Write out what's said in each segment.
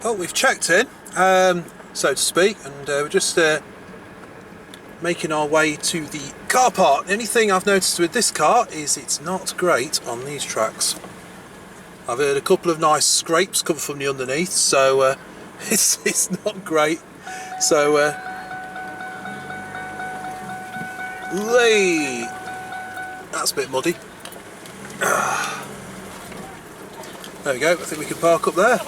Well, we've checked in, so to speak, and we're just making our way to the car park. The only thing I've noticed with this car is it's not great on these tracks. I've heard a couple of nice scrapes come from the underneath, so it's not great. So that's a bit muddy. There we go, I think we can park up there.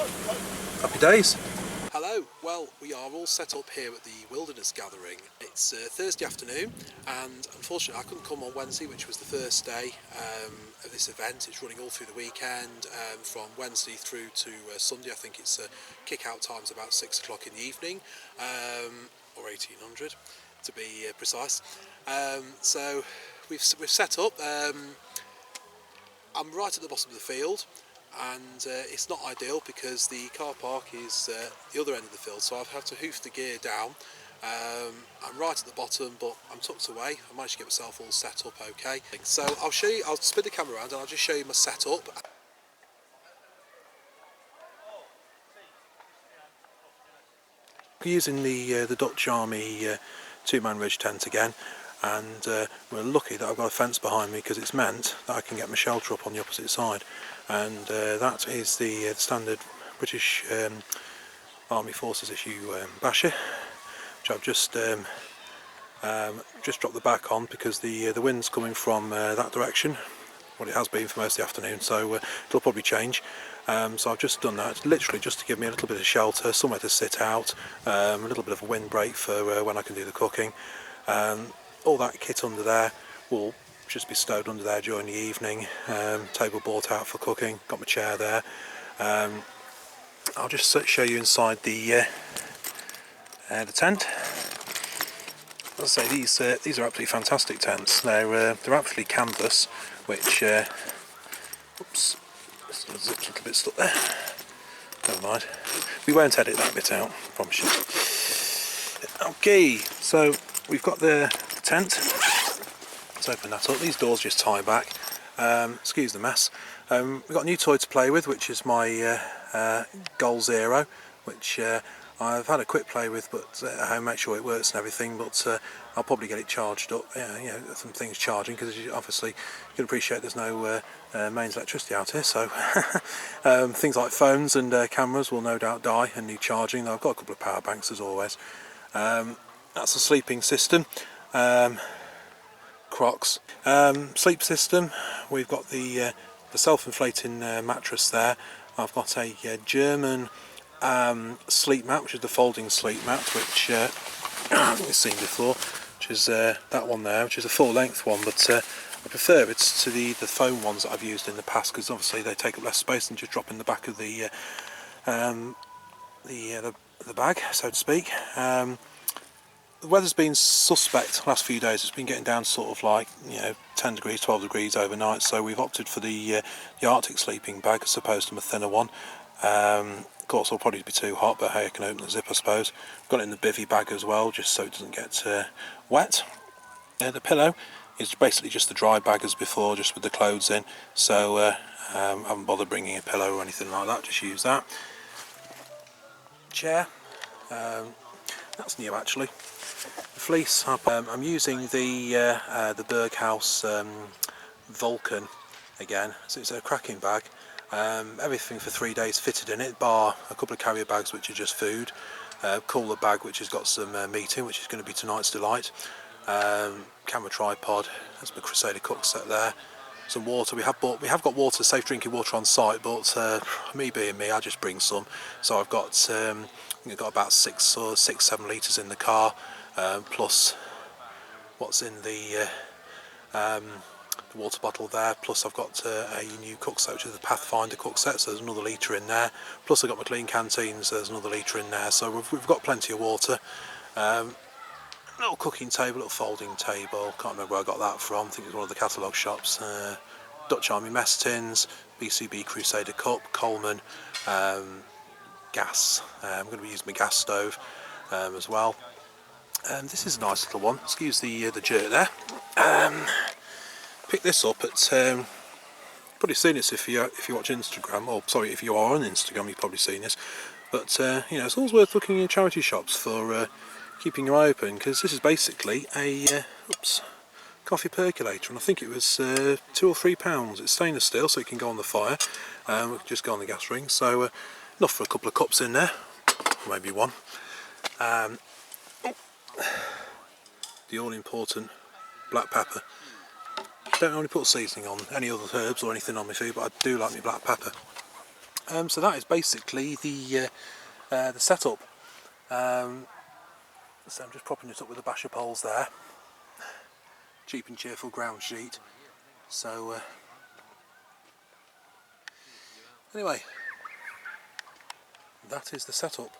Happy days. Hello, well, we are all set up here at the Wilderness Gathering. It's Thursday afternoon, and unfortunately I couldn't come on Wednesday, which was the first day of this event. It's running all through the weekend, from Wednesday through to Sunday. I think it's kick-out time's about 6 o'clock in the evening, or 1800 to be precise. So we've set up. I'm right at the bottom of the field, and it's not ideal because the car park is the other end of the field, so I've had to hoof the gear down. I'm right at the bottom, but I'm tucked away. I managed to get myself all set up okay. So I'll show you, I'll spin the camera around and I'll just show you my setup. We're using the Dutch Army two-man ridge tent again, and we're lucky that I've got a fence behind me because it's meant that I can get my shelter up on the opposite side, and that is the standard British Army Forces issue basher, which I've just dropped the back on because the wind's coming from that direction, what it has been for most of the afternoon, so it'll probably change. So I've just done that, literally just to give me a little bit of shelter, somewhere to sit out, a little bit of a windbreak for when I can do the cooking. All that kit under there will just be stowed under there during the evening. Table brought out for cooking, got my chair there. I'll just show you inside the tent. As I say, these are absolutely fantastic tents. They're actually canvas, which oops, this zip's a little bit stuck there. Never mind. We won't edit that bit out, I promise you. Okay, so we've got the tent. Let's open that up. These doors just tie back. Excuse the mess. We've got a new toy to play with, which is my Goal Zero, which I've had a quick play with, but at home, make sure it works and everything. But I'll probably get it charged up. You know, some things charging, because obviously you can appreciate there's no mains electricity out here. So things like phones and cameras will no doubt die and need charging. Though I've got a couple of power banks as always. That's a sleeping system. Crocs. Sleep system. We've got the self-inflating mattress there. I've got a German sleep mat, which is the folding sleep mat, which we've seen before, which is that one there, which is a full-length one, but I prefer it to the foam ones that I've used in the past, because obviously they take up less space than just drop in the back of the bag, so to speak. The weather's been suspect the last few days. It's been getting down sort of like 10 degrees, 12 degrees overnight, so we've opted for the Arctic sleeping bag as opposed to my thinner one. Of course it'll probably be too hot, but hey, I can open the zip I suppose. Got it in the bivvy bag as well, just so it doesn't get wet. The pillow is basically just the dry bag as before, just with the clothes in, so I haven't bothered bringing a pillow or anything like that, just use that. Chair, that's new actually. The fleece, I'm using the Berghaus Vulcan again, so it's a cracking bag. Everything for 3 days fitted in it, bar a couple of carrier bags which are just food, cooler bag which has got some meat in, which is going to be tonight's delight, camera tripod, that's my Crusader cook set there, some water. We have got water, safe drinking water on site, but me being me, I just bring some. So I've got about 6 or 7 litres in the car, plus what's in the water bottle there, plus I've got a new cook set, which is the Pathfinder cook set, so there's another litre in there, plus I've got my clean canteens, so there's another litre in there, so we've got plenty of water. Little cooking table, little folding table, can't remember where I got that from, I think it's one of the catalogue shops. Dutch Army mess tins, BCB Crusader cup, Coleman, gas. I'm going to be using my gas stove as well. This is a nice little one, excuse the jerk there. Picked this up at probably seen this if you watch Instagram, or sorry, if you are on Instagram, you've probably seen this. But you know, it's always worth looking in charity shops for keeping your eye open, because this is basically a coffee percolator, and I think it was £2 or £3. It's stainless steel, so it can go on the fire. We can just go on the gas ring, so enough for a couple of cups in there, maybe one. The all-important black pepper. Don't only put seasoning on any other herbs or anything on my food, but I do like my black pepper. So that is basically the setup. So I'm just propping it up with the basher poles there. Cheap and cheerful ground sheet. So anyway, that is the setup.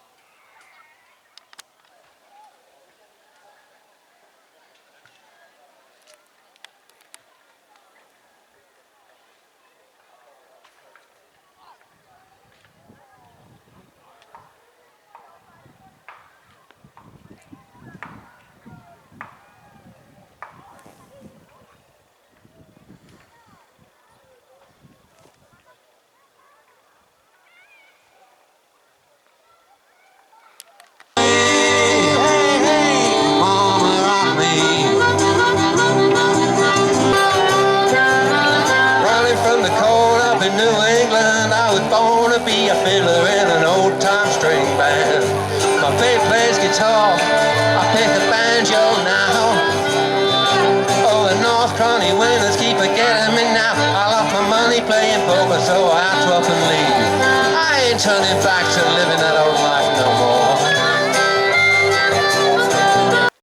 Be a fiddler in an old-time string band. My babe plays guitar, I pick a banjo now. Oh, the North Cronny winners keep forgetting me now. I lost my money playing poker, so I had to up and leave. I ain't turning back to living that old life.